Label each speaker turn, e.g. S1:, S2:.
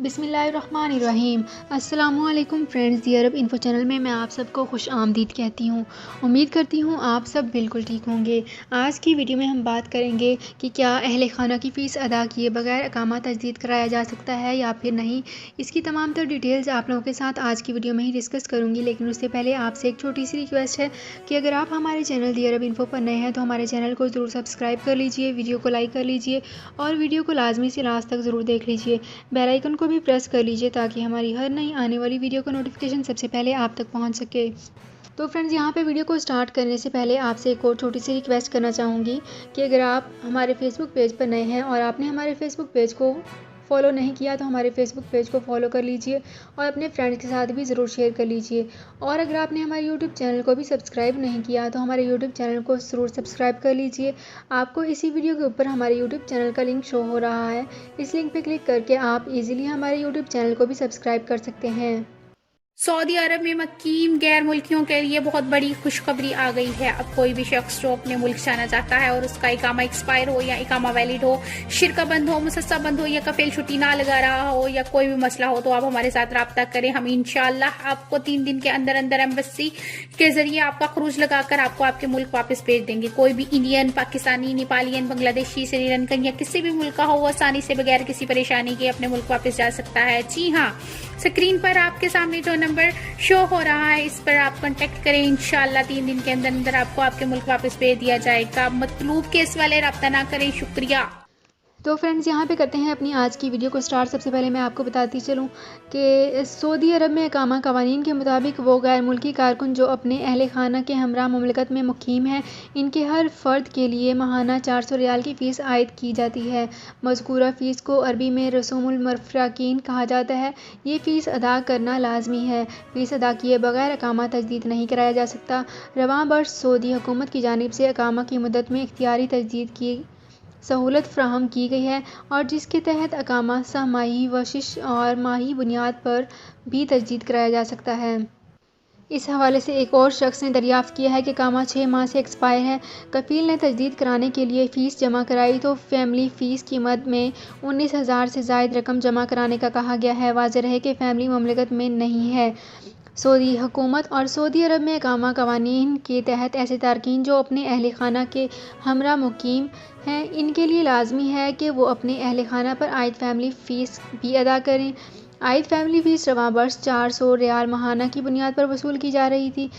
S1: बिस्मिल्लाहिर्रहमानिर्रहीम। अस्सलामुअलैकुम फ्रेंड्स, दी अरब info channel में मैं आप सबको खुश आमदीद कहती हूँ। उम्मीद करती हूँ आप सब बिल्कुल ठीक होंगे। आज की वीडियो में हम बात करेंगे कि क्या अहले खाना की फ़ीस अदा किए बगैर इकामा तजदीद कराया जा सकता है या फिर नहीं। इसकी तमाम तर डिटेल्स आप लोगों के साथ आज की वीडियो में ही डिस्कस करूँगी, लेकिन उससे पहले आपसे एक छोटी सी रिक्वेस्ट है कि अगर आप हमारे चैनल दी अरब इन्फो पर नए हैं तो हमारे चैनल को ज़रूर सब्सक्राइब कर लीजिए, वीडियो को लाइक कर लीजिए और वीडियो को लाजमी से लास्ट तक ज़रूर देख लीजिए। बेल आइकन को भी प्रेस कर लीजिए ताकि हमारी हर नई आने वाली वीडियो का नोटिफिकेशन सबसे पहले आप तक पहुंच सके। तो फ्रेंड्स, यहाँ पे वीडियो को स्टार्ट करने से पहले आपसे एक और छोटी सी रिक्वेस्ट करना चाहूँगी कि अगर आप हमारे फेसबुक पेज पर नए हैं और आपने हमारे फेसबुक पेज को फॉलो नहीं किया तो हमारे फेसबुक पेज को फॉलो कर लीजिए और अपने फ्रेंड्स के साथ भी ज़रूर शेयर कर लीजिए। और अगर आपने हमारे यूट्यूब चैनल को भी सब्सक्राइब नहीं किया तो हमारे यूट्यूब चैनल को ज़रूर सब्सक्राइब कर लीजिए। आपको इसी वीडियो के ऊपर हमारे यूट्यूब चैनल का लिंक शो हो रहा है, इस लिंक पर क्लिक करके आप इजीली हमारे यूट्यूब चैनल को भी सब्सक्राइब कर सकते हैं।
S2: सऊदी अरब में मुकीम गैर मुल्कियों के लिए बहुत बड़ी खुशखबरी आ गई है। अब कोई भी शख्स जो अपने मुल्क जाना चाहता है और उसका इकामा एक्सपायर हो या इकामा वैलिड हो, शिरका बंद हो, मुसस्सा बंद हो या कफील छुट्टी ना लगा रहा हो या कोई भी मसला हो तो आप हमारे साथ रब्ता करें। हम इंशाल्लाह आपको 3 दिन के अंदर अंदर एम्बेसी के जरिए आपका खरूज लगाकर आपको आपके मुल्क वापस भेज देंगे। कोई भी इंडियन, पाकिस्तानी, नेपालियन, बांग्लादेशी, श्रीलंकन या किसी भी मुल्क का हो, वो आसानी से बगैर किसी परेशानी के अपने मुल्क वापस जा सकता है। जी हाँ, स्क्रीन पर आपके सामने जो नंबर शो हो रहा है इस पर आप कांटेक्ट करें। इंशाल्लाह 3 दिन के अंदर अंदर आपको आपके मुल्क वापस भेज दिया जाएगा। मतलूब केस वाले रब्ता ना करें। शुक्रिया।
S1: तो फ्रेंड्स, यहाँ पे करते हैं अपनी आज की वीडियो को स्टार्ट। सबसे पहले मैं आपको बताती चलूँ कि सऊदी अरब में इकामा कवानीन के मुताबिक वो गैर मुल्की कारकुन जो अपने अहले खाना के हमरा मुमलिकत में मुकीम हैं, इनके हर फ़र्द के लिए माहाना 400 रियाल की फ़ीस आयद की जाती है। मज़कूरा फ़ीस को अरबी में रसूमुल मरफ़ाकीन कहा जाता है। ये फ़ीस अदा करना लाजमी है। फ़ीस अदा किए बगैर इकामा तजदीद नहीं कराया जा सकता। रवां बर्ष सऊदी हुकूमत की जानिब से इकामा की मुद्दत में इख्तियारी तजदीद की सहूलत फ़राहम की गई है और जिसके तहत इकामा सहमाही, वशिश और माही बुनियाद पर भी तजदीद कराया जा सकता है। इस हवाले से एक और शख्स ने दरियाफ़्त किया है कि इकामा 6 माह से एक्सपायर है। कफ़ील ने तजदीद कराने के लिए फ़ीस जमा कराई तो फैमिली फ़ीस की मद में 19,000 से ज़ायद रकम जमा कराने का कहा गया है। वाज़ेह रहे कि फैमिली मुमलिकत में नहीं है। सऊदी हुकूमत और सऊदी अरब में इकामा कवानीन के तहत ऐसे तारकीन जो अपने अहले खाना के हमरा मुकीम हैं, इनके लिए लाजमी है कि वो अपने अहले खाना पर आयद फैमिली फ़ीस भी अदा करें। आयद फैमिली फ़ीस रवां बर्ष 400 रियाल माहाना की बुनियाद पर वसूल की जा रही थी।